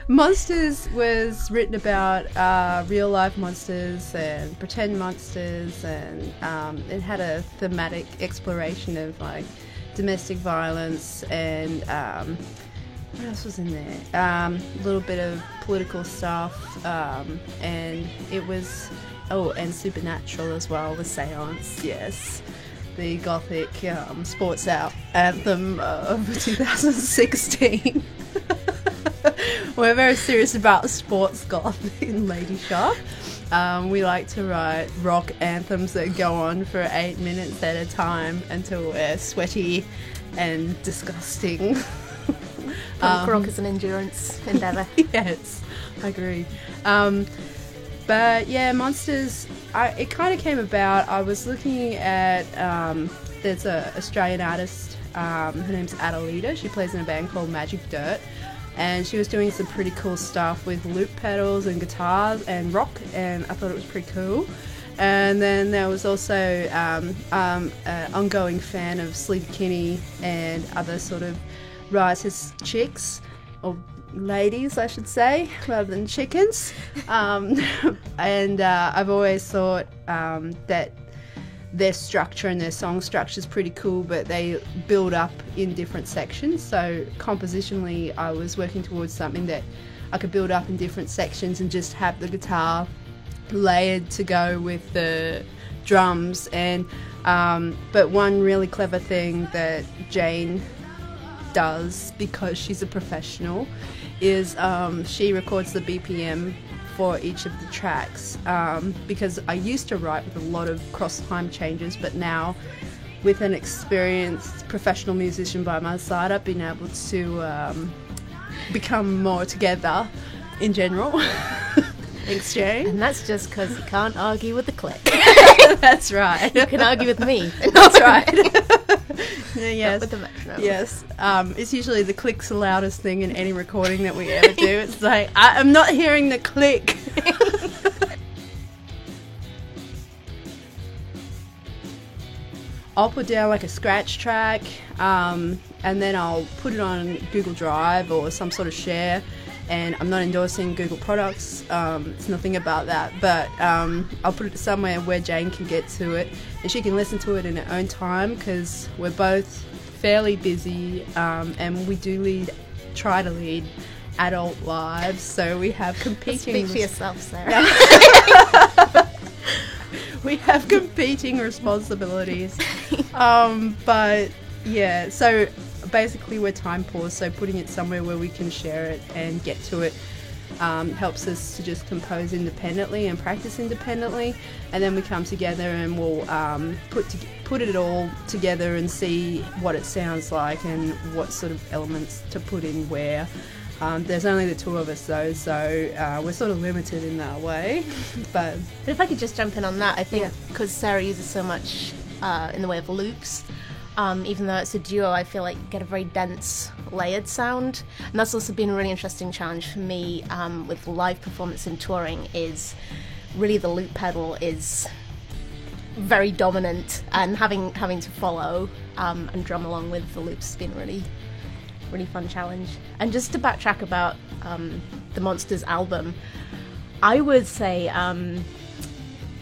Monsters was written about real life monsters and pretend monsters, and it had a thematic exploration of like domestic violence and what else was in there? A little bit of political stuff, and it was and supernatural as well, the seance. Yes, the gothic sports anthem of 2016. We're very serious about sports goth in Lady Shark. We like to write rock anthems that go on for 8 minutes at a time until we're sweaty and disgusting. Rock is an endurance endeavour. Yes, I agree. But yeah, Monsters, it kind of came about. I was looking at, there's an Australian artist, her name's Adelita. She plays in a band called Magic Dirt. And she was doing some pretty cool stuff with loop pedals and guitars and rock, and I thought it was pretty cool. And then there was also an ongoing fan of Sleater Kinney and other sort of writers chicks, or ladies I should say, rather than chickens. And I've always thought that their structure and their song structure is pretty cool, but they build up in different sections. So compositionally, I was working towards something that I could build up in different sections and just have the guitar layered to go with the drums. And but one really clever thing that Jane does, because she's a professional, is she records the BPM for each of the tracks, because I used to write with a lot of cross-time changes, but now with an experienced professional musician by my side, I've been able to become more together in general. Thanks, Jane. And that's just because you can't argue with the click. That's right. You can argue with me. That's right. Yes. Not with the metronome. Yes. It's usually the click's the loudest thing in any recording that we ever do. It's like, I'm not hearing the click. I'll put down like a scratch track, and then I'll put it on Google Drive or some sort of share. And I'm not endorsing Google products, it's nothing about that, but I'll put it somewhere where Jane can get to it and she can listen to it in her own time, because we're both fairly busy, and we do try to lead adult lives, so we have competing... Speak for yourself, Sarah. We have competing responsibilities, but yeah, so basically we're time poor, so putting it somewhere where we can share it and get to it helps us to just compose independently and practice independently, and then we come together and we'll put it all together and see what it sounds like and what sort of elements to put in where. There's only the two of us though, so we're sort of limited in that way. But if I could just jump in on that, I think because Sarah uses so much in the way of loops, even though it's a duo, I feel like you get a very dense, layered sound. And that's also been a really interesting challenge for me with live performance and touring, is really the loop pedal is very dominant, and having to follow and drum along with the loops has been a really fun challenge. And just to backtrack about the Monsters album, I would say,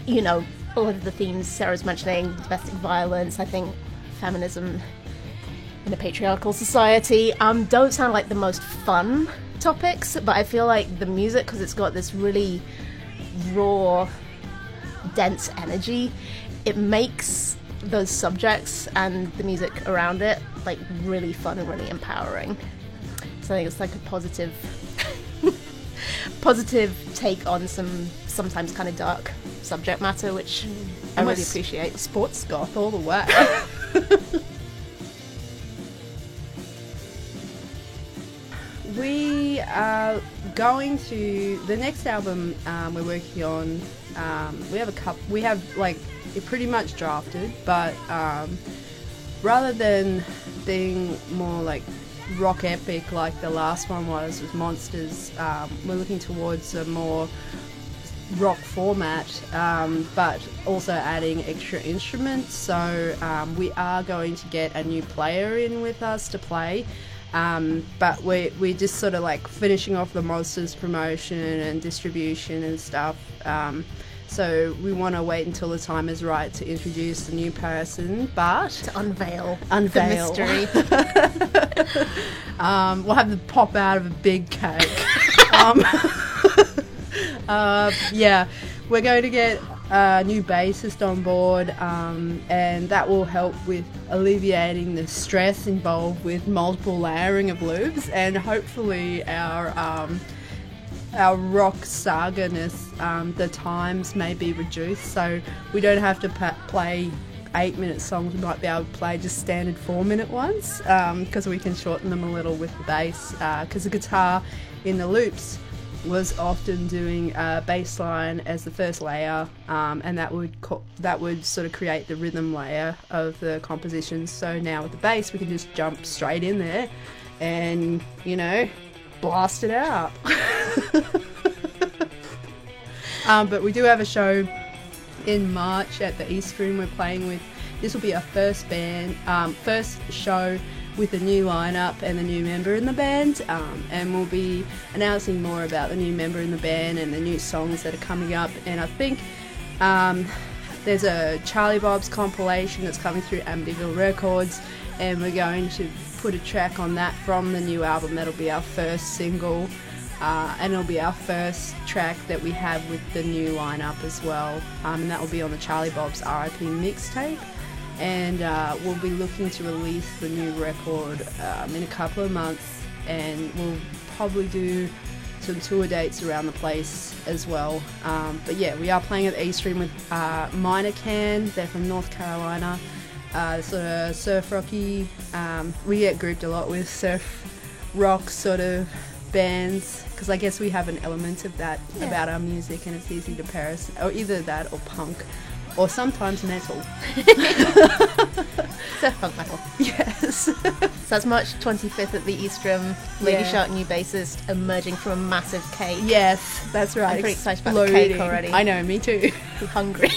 you know, a lot of the themes Sarah's mentioning, domestic violence, I think feminism in a patriarchal society, don't sound like the most fun topics, but I feel like the music, because it's got this really raw, dense energy, it makes those subjects and the music around it like really fun and really empowering. So I think it's like a positive take on some sometimes kind of dark subject matter, which I really appreciate. Sports goth all the way. We are going to the next album we're working on. We have like it pretty much drafted, but rather than being more like rock epic like the last one was with Monsters, we're looking towards a more rock format, but also adding extra instruments. So we are going to get a new player in with us to play, But we're just sort of like finishing off the Monsters promotion and distribution and stuff. So we want to wait until the time is right to introduce the new person, but to unveil the mystery. We'll have them pop out of a big cake. Yeah, we're going to get a new bassist on board, and that will help with alleviating the stress involved with multiple layering of loops, and hopefully our rock saga-ness, the times may be reduced, so we don't have to play 8-minute songs. We might be able to play just standard 4-minute ones, because we can shorten them a little with the bass, because the guitar in the loops was often doing bass line as the first layer, and that would sort of create the rhythm layer of the composition. So now with the bass we can just jump straight in there and, you know, blast it out. But we do have a show in March at the East Room we're playing with. This will be our first show with the new lineup and the new member in the band, and we'll be announcing more about the new member in the band and the new songs that are coming up. And I think there's a Charlie Bob's compilation that's coming through Amityville Records, and we're going to put a track on that from the new album. That'll be our first single, and it'll be our first track that we have with the new lineup as well, and that will be on the Charlie Bob's R.I.P. mixtape. And we'll be looking to release the new record in a couple of months, and we'll probably do some tour dates around the place as well. But yeah, we are playing at the East Room with Minor Can. They're from North Carolina, sort of surf rocky. We get grouped a lot with surf rock sort of bands, because I guess we have an element of that about our music, and it's easy to pair us, or either that or punk, or sometimes metal. Surf punk metal. Yes. So that's March 25th at the East Room. Lady Shark, new bassist, emerging from a massive cake. Yes, that's right. I'm pretty excited about the cake already. I know, me too. I'm hungry.